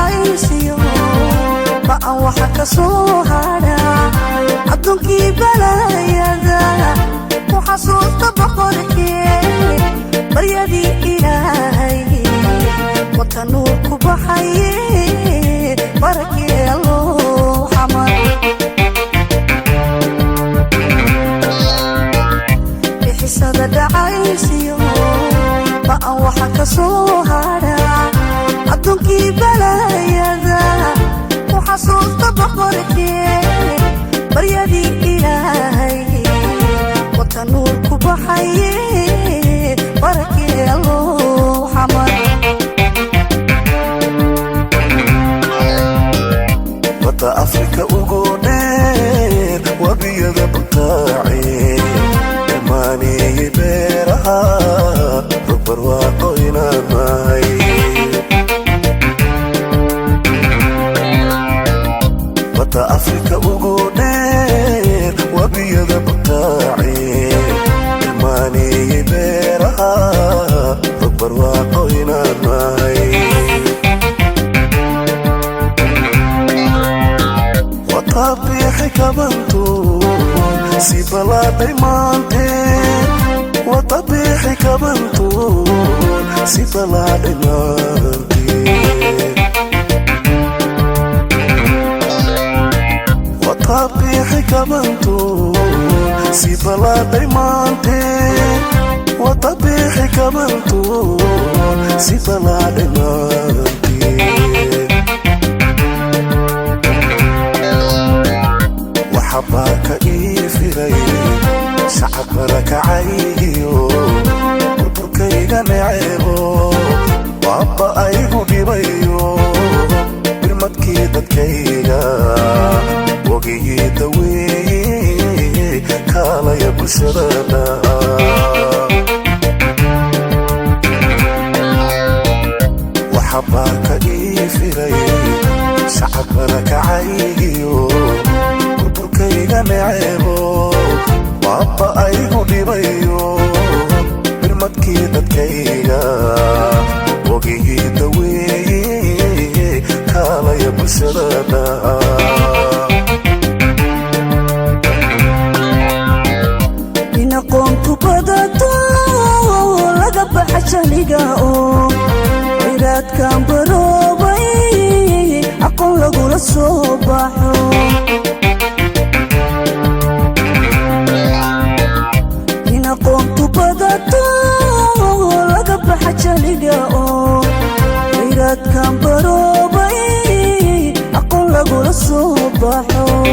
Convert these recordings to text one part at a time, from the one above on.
دعايسيو بقى وحكا صوهانا عدنكي بلايادا وحصوص بقركي بريدي إلهي وطنوك بحيي بركي الله حمر بحساب دعايسيو بقى وحكا صوهانا عدنكي بلايادا وحصوص بقركي بريدي إلهي وطنوك بحيي بركي الله حمر وطا أفريكا وقونير وبيض بطاعي الماني بيرها ربر واقوينا ماي وطا أفريكا وقونير وبيض بطاعي الماني بيرها ربر واقوينا ماي وطبيحي كبنتو سيبلا ديمانتين وطبيحي كبنتو سيبلا ديمانتين وطبيحي كبنتو سيبلا ديمانتين وطبيحي كبنتو سيبلا ديمانتين وحباك إيفري شعب ركعيو وتركينا نعيبو وابا أيهو بيبيو برمتكي دكينا وقي دوي كالا يبشرنا وحباك إيفري شعب ركعيو كيغا نعيبو وابا أيهو ديبايو برمتكي دادكيغا وقي دوي كالا يبشرنا إنا قمت بداتو لقب حشانيقاو عيرات كان بروبي أقول لقول الصباحو قمت بداتو لقب حجاليقاو عيرات كان بروبي أقول لقول الصباحو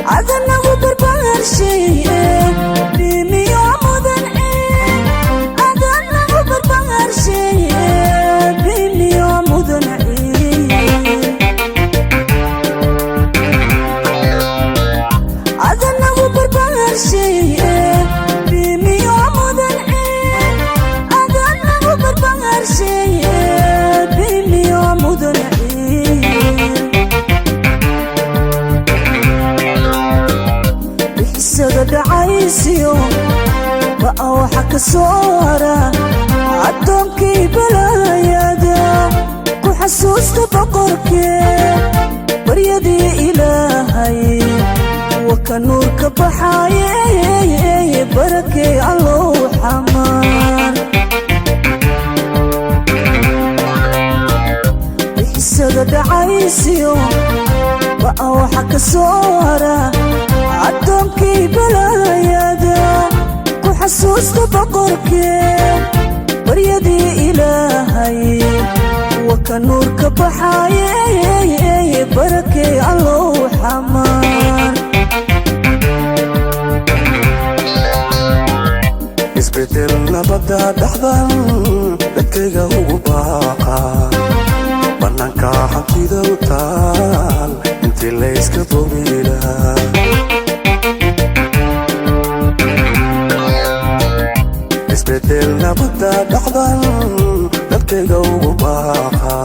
عذنا وبربار شيء بيمي ومدن عين عذنا وبربار شيء بيمي ومدن عين عذنا وبربار شيء بيمي ومدن عين عذنا وبربار شيء بيمي ومدن عين بحسد دعايسيو بقى وحكا صورة عدنكي بلايادا وحسوس بقركي بريدي إلهي وكنورك بحايي بركي الله حمار بحسد دعايسيو بقى وحكا صورة عدنكي بلايادا وحسوس بقركي بريدي إلهي وكنورك بحايي بركي الله حمار isbedelna badda dhaxdan dadkayga ugu baaqa bannaanka hantida u taal intii layska bogilahaa isbedelna badda dhaxdan dadkayga ugu baaqa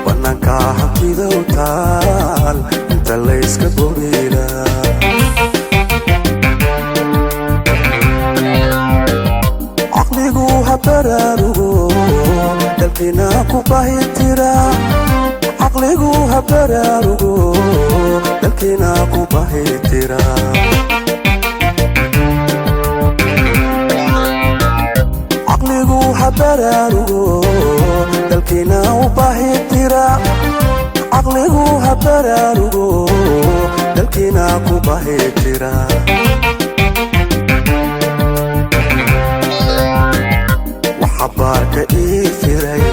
bannaanka hantida u taal inta layska bogilahaa عقلي هتا baraarugo dalkiina ku bahitira caqligu ha baraarugo dalkiina ku bahitira caqligu ha baraarugo dalkiina u bahitira caqligu ha baraarugo dalkiina ku bahitira waxabarka iifiray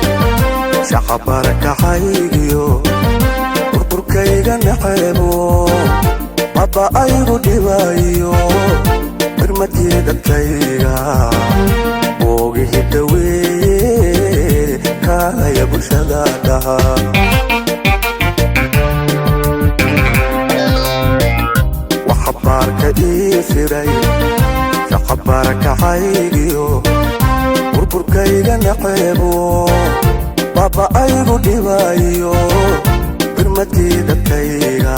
shaqabarka haygiyo burburkayga naxeebo baba aygu dhibayo birmadii dadkayga boogihi daweeye kaalaya bulshada dhaha waxabarka iifiray shaqabarka haygiyo burburkayga naxeebo baba aygu dhibayo birmadii dadkayga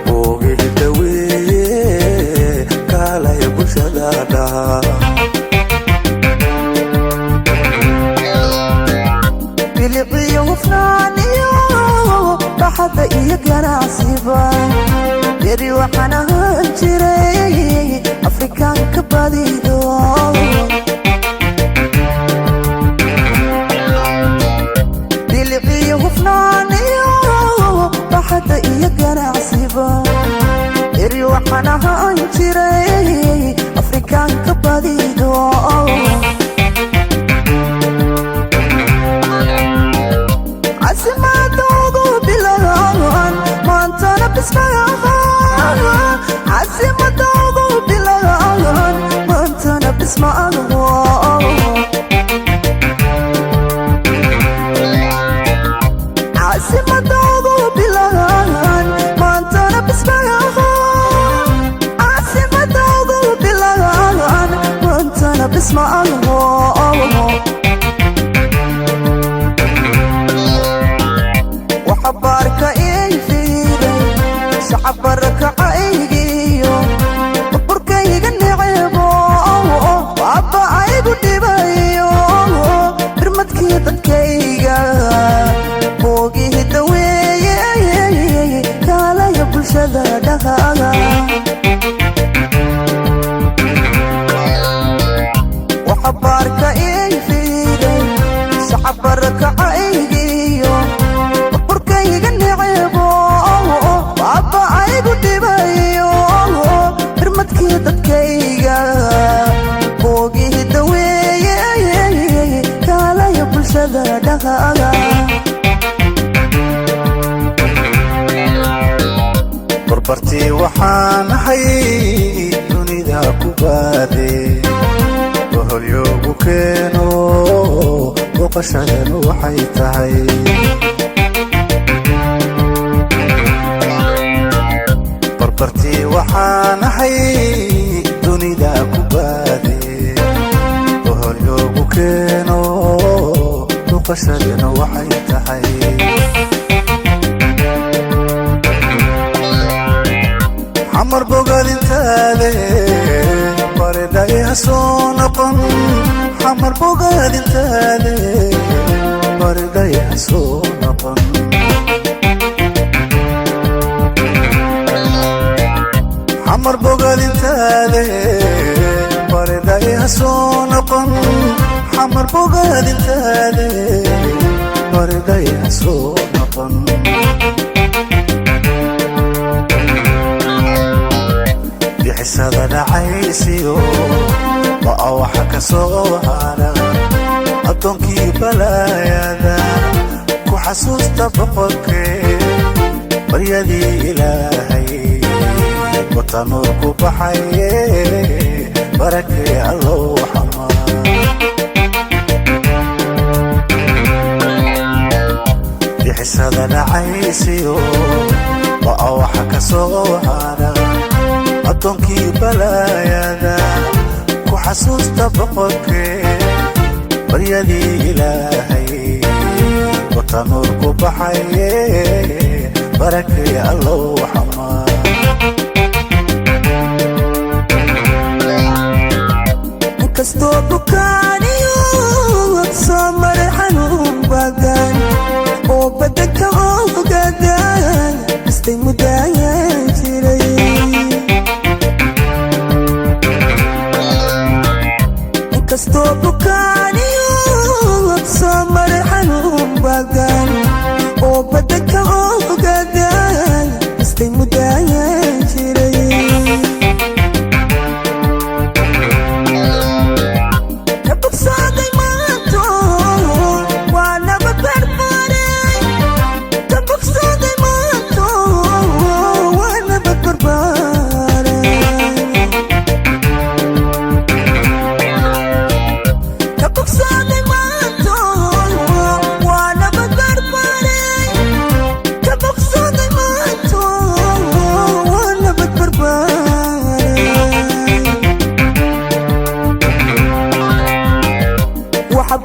boogihi daweeye kaalaya bulshada dhaha biliciyo hufnaaniyo baxadda iyo ganacsiba beri waxaan ahaan jiray afrikaanka badido biliciyo hufnaaniyo baxadda iyo ganacsiba beri waxaan ahaan jiray afrikaanka badido casimadoodu bilagaan maantana bismaagaan casimadoodu bilagaan maantana bismaagaan casimadoodu bilagaan maantana bismaagaan casimadoodu bilagaan maantana bismaagaan waxabarka iifiray shaqabarka aygiyo burburkayga naceebo baba aygu dhibayo birmadkii dadkayga boogihi daweeye kaalaya bulshada dhaha waxabarka iifiray shaqabarka aygiyo burburkayga naceebo baba aygu dhibayo birmadkii dadkayga boogihi daweeye kaalaya bulshada dhaha barbartii waxaan ahay dunida ku baade boholyoogu keeno booqashadanu waxay tahay barbartii waxaan ahay dunida ku baade boholyoogu keeno booqashadanu waxay tahay xamar bogaadintaade baridhay ha soo noqon xamar bogaadintaade baridhay ha soo noqon xamar bogaadintaade baridhay ha soo noqon xamar bogaadintaade baridhay ha soo noqon bixisada dhacaysiyo waa waxa ka soo hara addoonkii balaayada ku xasuusta boqorkee baryadii ilaahay wata nuur ku baxaye barakee allow xamaa bixisada dhacaysiyo waa waxa ka soo hara addoonkii balaayada ku xasuusta boqorkee baryadii ilaahay wata nuur ku baxaye barakee allow xamaa inkastoo bukaaniyo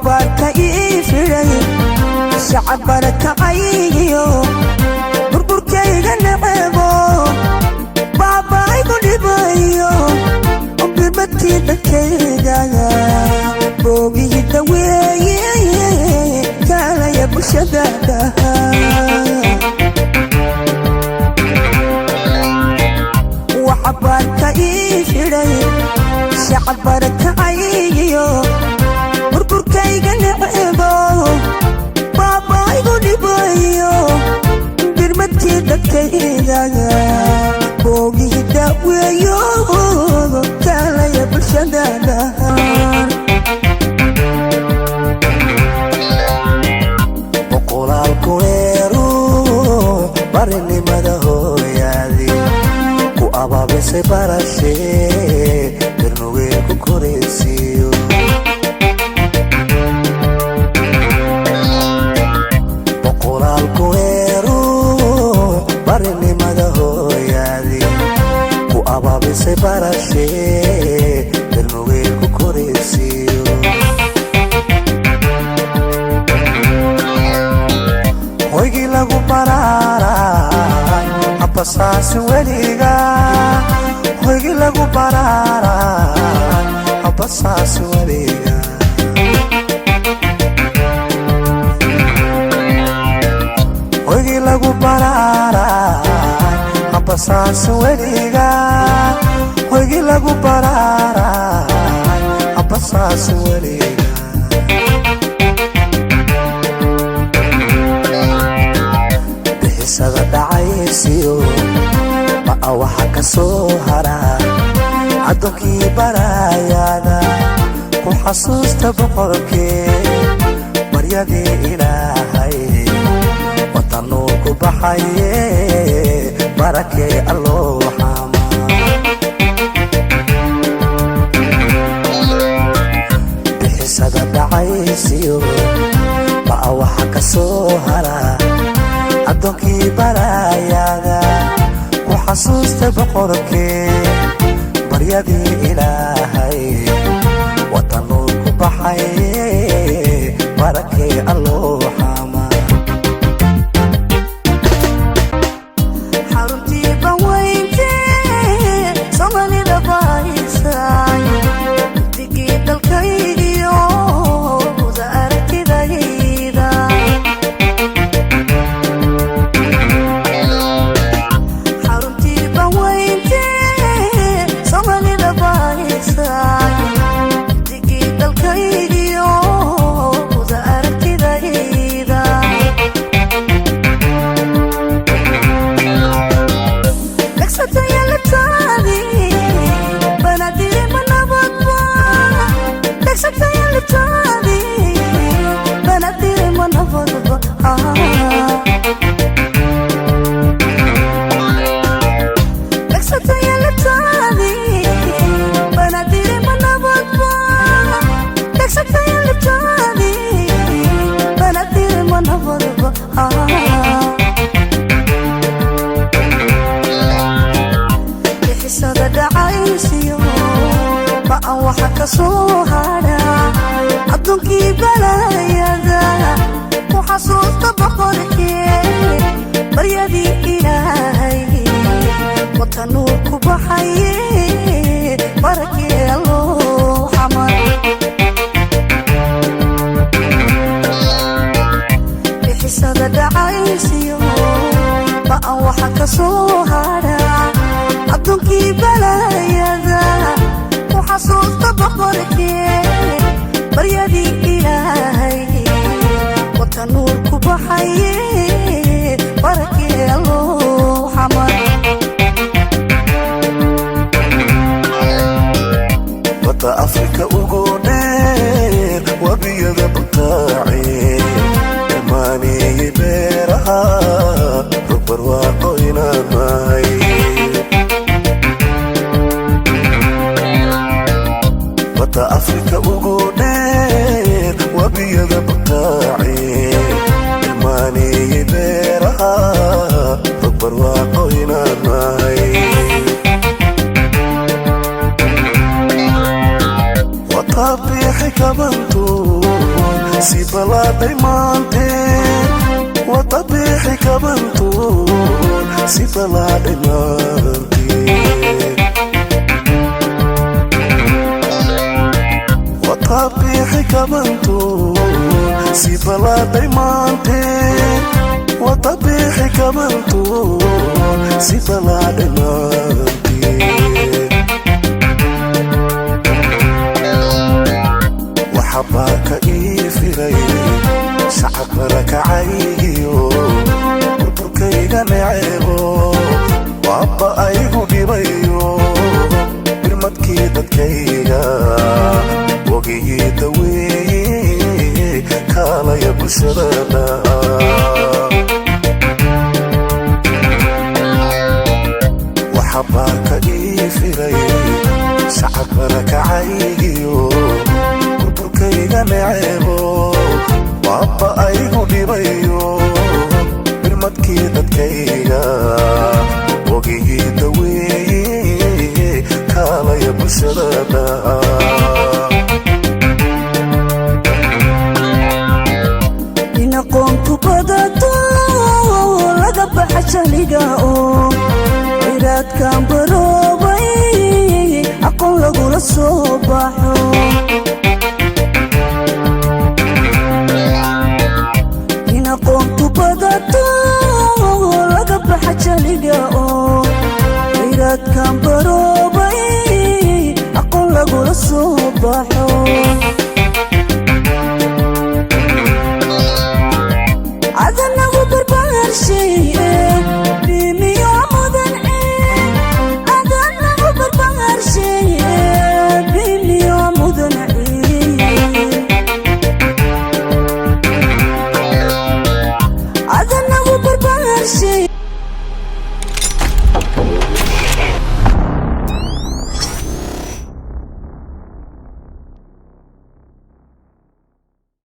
وحبارك إيفري شعبرك عيو بربرك يغنعبو بابا يقول بايو وبربتي بكيدا بوغي دوي كالا يبو شدادا وحبارك إيفري شعبرك عيو بربرك يغنعبو بابا يقول بايو بربتي بكيدا بوغي دوي كالا يبو شدادا se para se ternuge ku koresiyo boqolal kuero barne madahoyadi ku ababe se para se ternuge ku koresiyo hoygi lagu parara apasas weliga hoygi lagu parara apasas weliga hoygi lagu parara apasas weliga hoygi lagu parara apasas weliga bixisada dhacaysiyo waxa ka soo hara adonkii barayada ku xasuusta boqorkee baryadii ilaahay watanu ku baxaye barakee alloo xama bixisada dhacaysiyo waxa ka soo hara adonkii barayada xasuusta boqorkee baryadii ilaahay watanu ku baxaye barakee alloo xama xaruntii baweynte somalida bahisay digii dalkaygiyo uda aragtidayda bixisada dhacaysiyo baa waxa ka soo hara adonkii balayada ku xasuusta boqorkee baryadii ilaahay watanu ku baxaye barakee alloo xama bixisada dhacaysiyo baa waxa ka soo hara adonkii balayada ku xasuusta boqorkee baryadii ilaahay watanu ku baxaye barakee alloo xama wada afrika ugu dheer wabiyada butaace dhammaaneye beeraha rugbarwaaqo inaan mahay sibaladay maanteen wadabiixi kabantuun sibaladay maanteen wadabiixi kabantuun sibaladay maanteen wadabiixi kabantuun sibaladay maanteen waxabaaka ii firay shacabkana kacaygiyo burburkayga neceebo waaba aygu dhibayo birmadkii dadkayga wogigii daweeye kaalaya bulshadana waxabaaka ii firay shacabkana kacaygiyo burburkayga neceebo waaba aygu dhibayo birmadkii dadkayga wogigii daweeye kaalaya bulshadana inaqoonku badato laga baxa jahliga oo iraadkan